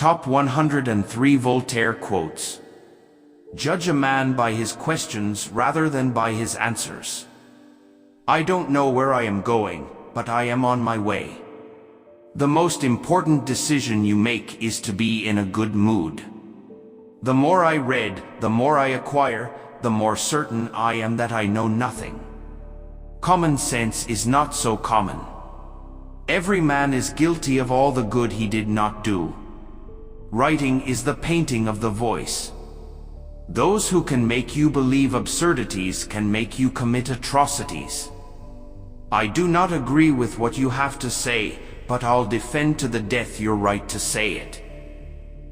Top 103 Voltaire quotes. Judge a man by his questions rather than by his answers. I don't know where I am going, but I am on my way. The most important decision you make is to be in a good mood. The more I read, the more I acquire, the more certain I am that I know nothing. Common sense is not so common. Every man is guilty of all the good he did not do. Writing is the painting of the voice. Those who can make you believe absurdities can make you commit atrocities. I do not agree with what you have to say, but I'll defend to the death your right to say it.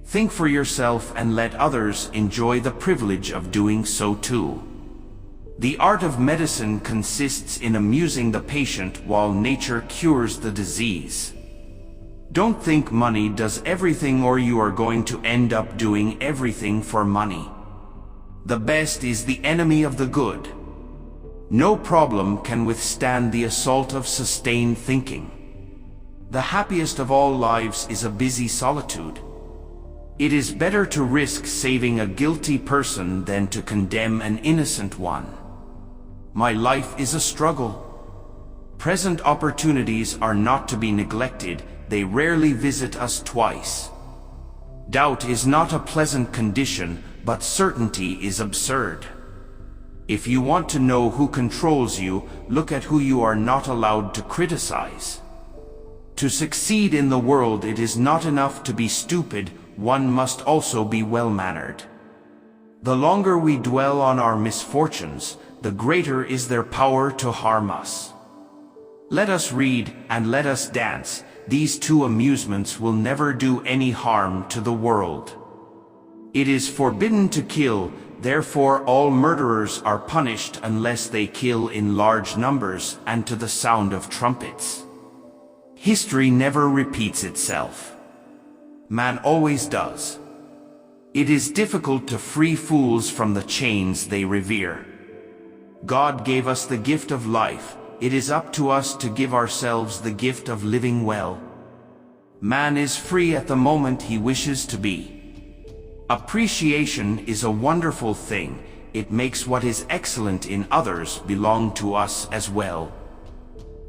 Think for yourself and let others enjoy the privilege of doing so too. The art of medicine consists in amusing the patient while nature cures the disease. Don't think money does everything, or you are going to end up doing everything for money. The best is the enemy of the good. No problem can withstand the assault of sustained thinking. The happiest of all lives is a busy solitude. It is better to risk saving a guilty person than to condemn an innocent one. My life is a struggle. Present opportunities are not to be neglected. They rarely visit us twice. Doubt is not a pleasant condition, but certainty is absurd. If you want to know who controls you, look at who you are not allowed to criticize. To succeed in the world, it is not enough to be stupid, one must also be well-mannered. The longer we dwell on our misfortunes, the greater is their power to harm us. Let us read and let us dance. These two amusements will never do any harm to the world. It is forbidden to kill, therefore all murderers are punished unless they kill in large numbers and to the sound of trumpets. History never repeats itself. Man always does. It is difficult to free fools from the chains they revere. God gave us the gift of life. It is up to us to give ourselves the gift of living well. Man is free at the moment he wishes to be. Appreciation is a wonderful thing. It makes what is excellent in others belong to us as well.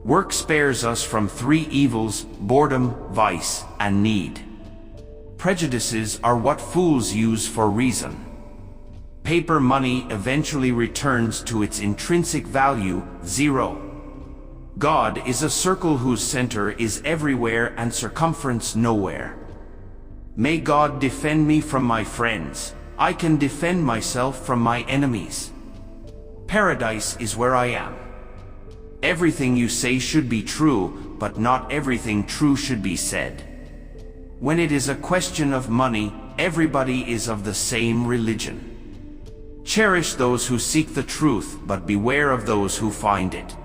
Work spares us from three evils: boredom, vice, and need. Prejudices are what fools use for reason. Paper money eventually returns to its intrinsic value, zero. God is a circle whose center is everywhere and circumference nowhere. May God defend me from my friends. I can defend myself from my enemies. Paradise is where I am. Everything you say should be true, but not everything true should be said. When it is a question of money, everybody is of the same religion. Cherish those who seek the truth, but beware of those who find it.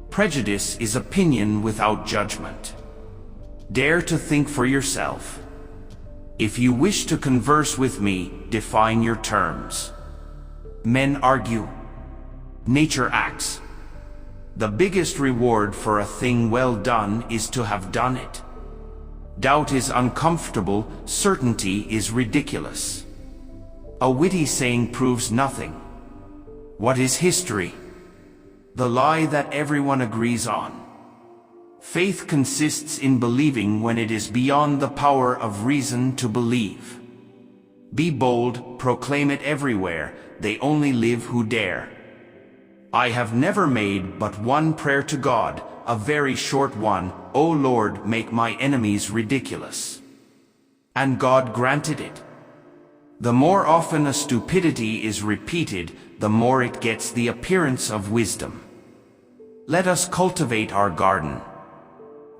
Prejudice is opinion without judgment. Dare to think for yourself. If you wish to converse with me, define your terms. Men argue. Nature acts. The biggest reward for a thing well done is to have done it. Doubt is uncomfortable, certainty is ridiculous. A witty saying proves nothing. What is history? The lie that everyone agrees on. Faith consists in believing when it is beyond the power of reason to believe. Be bold, proclaim it everywhere, they only live who dare. I have never made but one prayer to God, a very short one: O Lord, make my enemies ridiculous. And God granted it. The more often a stupidity is repeated, the more it gets the appearance of wisdom. Let us cultivate our garden.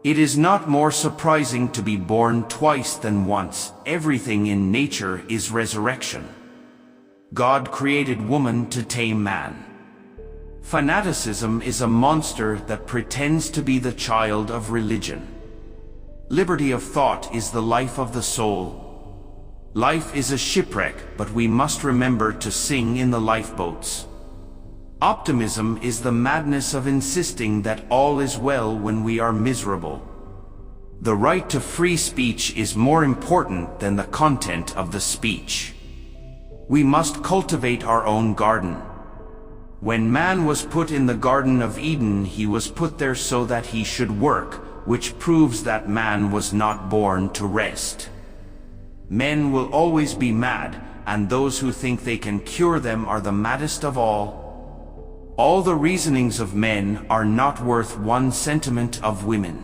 It is not more surprising to be born twice than once. Everything in nature is resurrection. God created woman to tame man. Fanaticism is a monster that pretends to be the child of religion. Liberty of thought is the life of the soul. Life is a shipwreck, but we must remember to sing in the lifeboats. Optimism is the madness of insisting that all is well when we are miserable. The right to free speech is more important than the content of the speech. We must cultivate our own garden. When man was put in the Garden of Eden, he was put there so that he should work, which proves that man was not born to rest. Men will always be mad, and those who think they can cure them are the maddest of all. All the reasonings of men are not worth one sentiment of women.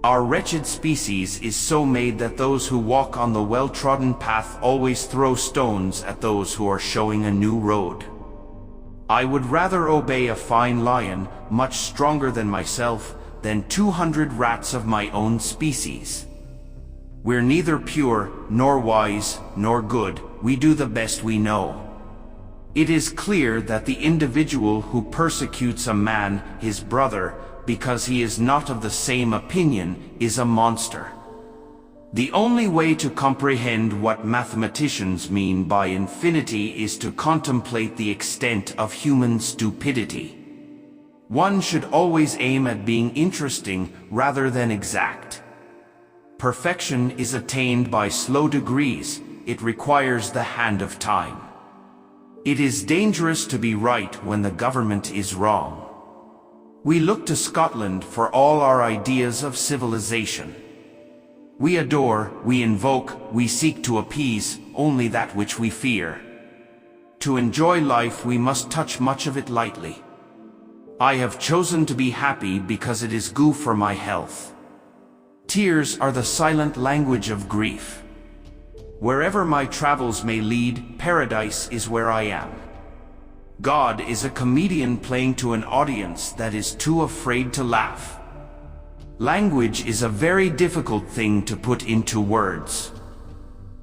Our wretched species is so made that those who walk on the well-trodden path always throw stones at those who are showing a new road. I would rather obey a fine lion, much stronger than myself, than 200 rats of my own species. We're neither pure, nor wise, nor good. We do the best we know. It is clear that the individual who persecutes a man, his brother, because he is not of the same opinion, is a monster. The only way to comprehend what mathematicians mean by infinity is to contemplate the extent of human stupidity. One should always aim at being interesting rather than exact. Perfection is attained by slow degrees. It requires the hand of time. It is dangerous to be right when the government is wrong. We look to Scotland for all our ideas of civilization. We adore, we invoke, we seek to appease only that which we fear. To enjoy life we must touch much of it lightly. I have chosen to be happy because it is good for my health. Tears are the silent language of grief. Wherever my travels may lead, paradise is where I am. God is a comedian playing to an audience that is too afraid to laugh. Language is a very difficult thing to put into words.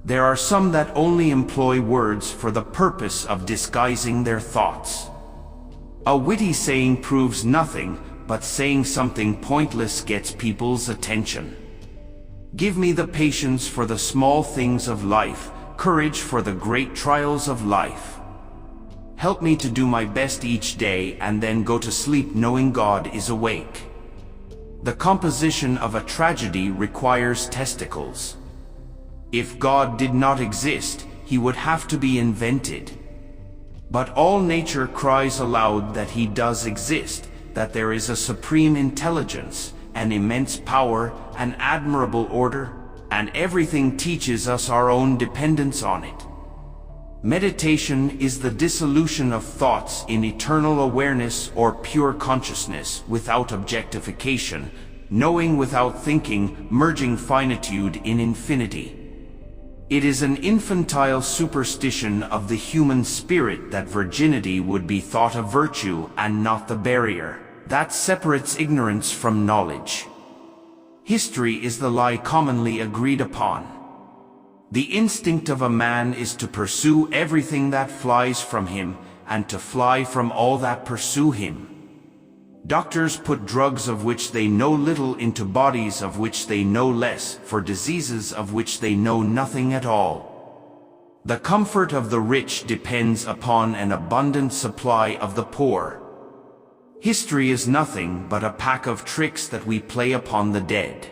There are some that only employ words for the purpose of disguising their thoughts. A witty saying proves nothing, but saying something pointless gets people's attention. Give me the patience for the small things of life, courage for the great trials of life. Help me to do my best each day and then go to sleep knowing God is awake. The composition of a tragedy requires testicles. If God did not exist, he would have to be invented. But all nature cries aloud that he does exist, that there is a supreme intelligence, an immense power, an admirable order, and everything teaches us our own dependence on it. Meditation is the dissolution of thoughts in eternal awareness or pure consciousness without objectification, knowing without thinking, merging finitude in infinity. It is an infantile superstition of the human spirit that virginity would be thought a virtue and not the barrier that separates ignorance from knowledge. History is the lie commonly agreed upon. The instinct of a man is to pursue everything that flies from him, and to fly from all that pursue him. Doctors put drugs of which they know little into bodies of which they know less, for diseases of which they know nothing at all. The comfort of the rich depends upon an abundant supply of the poor. History is nothing but a pack of tricks that we play upon the dead.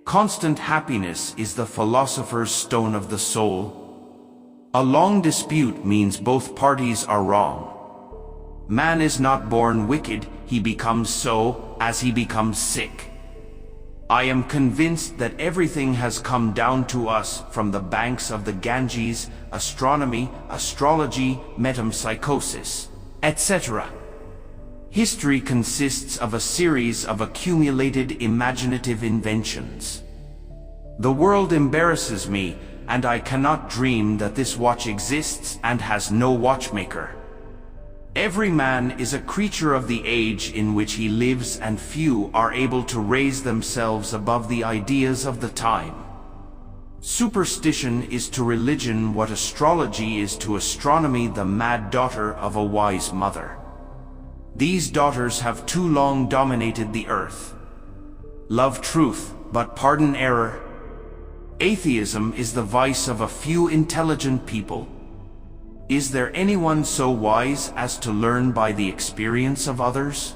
Constant happiness is the philosopher's stone of the soul. A long dispute means both parties are wrong. Man is not born wicked, he becomes so as he becomes sick. I am convinced that everything has come down to us from the banks of the Ganges, astronomy, astrology, metempsychosis, etc. History consists of a series of accumulated imaginative inventions. The world embarrasses me, and I cannot dream that this watch exists and has no watchmaker. Every man is a creature of the age in which he lives, and few are able to raise themselves above the ideas of the time. Superstition is to religion what astrology is to astronomy, the mad daughter of a wise mother. These daughters have too long dominated the earth. Love truth, but pardon error. Atheism is the vice of a few intelligent people. Is there anyone so wise as to learn by the experience of others?